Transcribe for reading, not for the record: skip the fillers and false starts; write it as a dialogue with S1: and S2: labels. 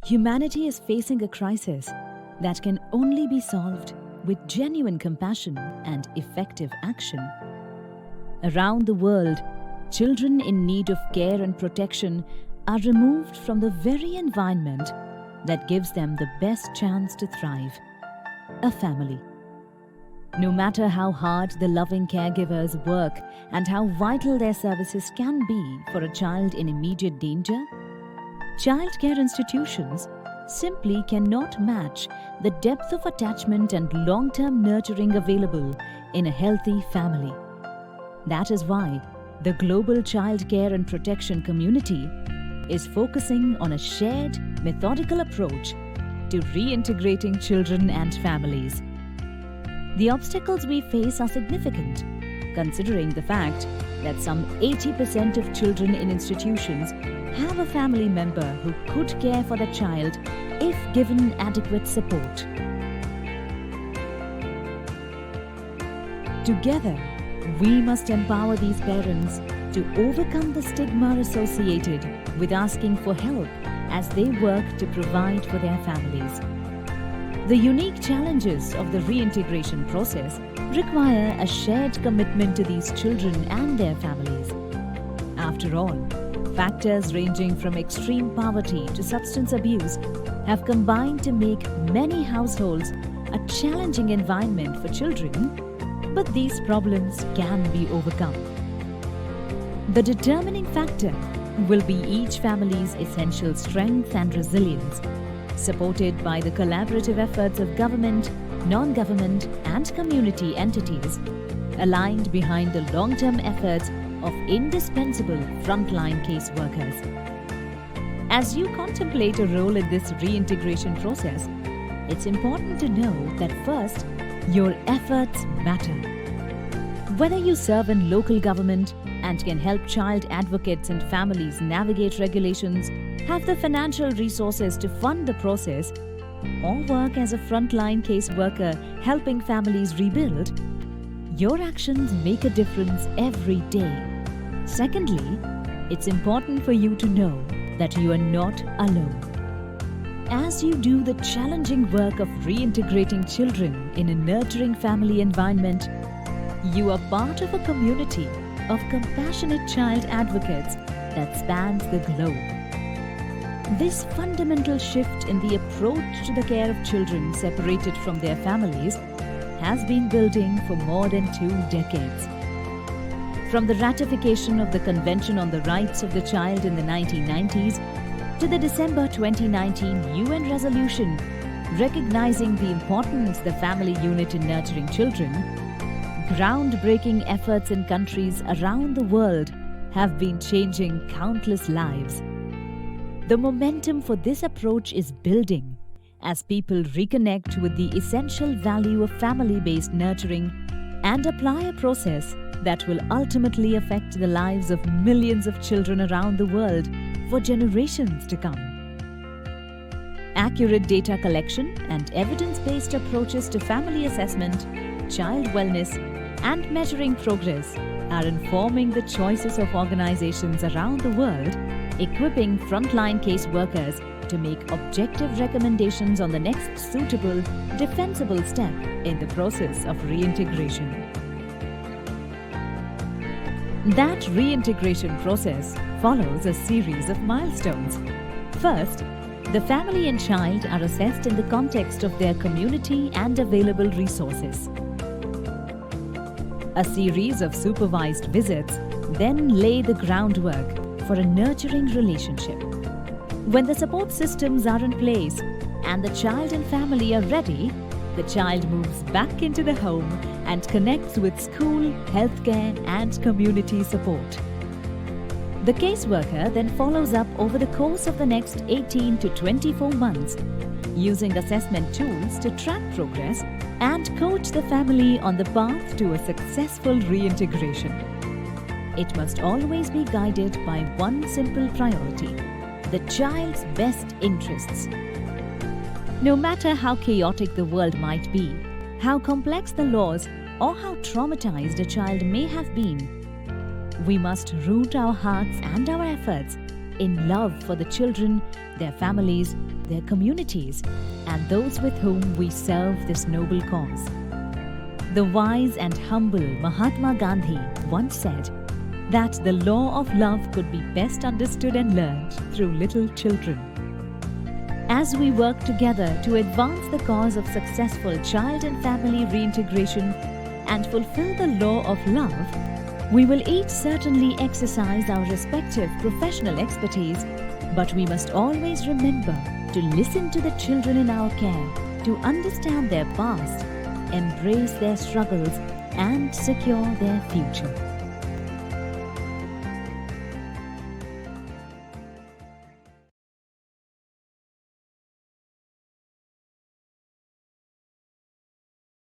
S1: Humanity is facing a crisis that can only be solved with genuine compassion and effective action. Around the world, children in need of care and protection are removed from the very environment that gives them the best chance to thrive: a family. No matter how hard the loving caregivers work and how vital their services can be for a child in immediate danger, childcare institutions simply cannot match the depth of attachment and long-term nurturing available in a healthy family. That is why the global childcare and protection community is focusing on a shared, methodical approach to reintegrating children and families. The obstacles we face are significant, considering the fact that some 80% of children in institutions have a family member who could care for the child if given adequate support. Together, we must empower these parents to overcome the stigma associated with asking for help as they work to provide for their families. The unique challenges of the reintegration process require a shared commitment to these children and their families. After all, factors ranging from extreme poverty to substance abuse have combined to make many households a challenging environment for children, but these problems can be overcome. The determining factor will be each family's essential strength and resilience, supported by the collaborative efforts of government, non-government, and community entities, aligned behind the long-term efforts of indispensable frontline caseworkers. As you contemplate a role in this reintegration process, it's important to know that first, your efforts matter. Whether you serve in local government and can help child advocates and families navigate regulations, have the financial resources to fund the process, or work as a frontline caseworker helping families rebuild, your actions make a difference every day. Secondly, it's important for you to know that you are not alone. As you do the challenging work of reintegrating children in a nurturing family environment, you are part of a community of compassionate child advocates that spans the globe. This fundamental shift in the approach to the care of children separated from their families has been building for more than 2 decades. From the ratification of the Convention on the Rights of the Child in the 1990s to the December 2019 UN resolution recognizing the importance of the family unit in nurturing children, groundbreaking efforts in countries around the world have been changing countless lives. The momentum for this approach is building as people reconnect with the essential value of family-based nurturing and apply a process that will ultimately affect the lives of millions of children around the world for generations to come. Accurate data collection and evidence-based approaches to family assessment, child wellness, and measuring progress are informing the choices of organizations around the world, equipping frontline caseworkers to make objective recommendations on the next suitable, defensible step in the process of reintegration. That reintegration process follows a series of milestones. First, the family and child are assessed in the context of their community and available resources. A series of supervised visits then lay the groundwork for a nurturing relationship. When the support systems are in place and the child and family are ready, the child moves back into the home and connects with school, healthcare, and community support. The caseworker then follows up over the course of the next 18 to 24 months, using assessment tools to track progress and coach the family on the path to a successful reintegration. It must always be guided by one simple priority: the child's best interests. No matter how chaotic the world might be, how complex the laws, or how traumatized a child may have been, we must root our hearts and our efforts in love for the children, their families, their communities, and those with whom we serve this noble cause. The wise and humble Mahatma Gandhi once said that the law of love could be best understood and learned through little children. As we work together to advance the cause of successful child and family reintegration and fulfill the law of love, we will each certainly exercise our respective professional expertise, but we must always remember to listen to the children in our care, to understand their past, embrace their struggles, and secure their future.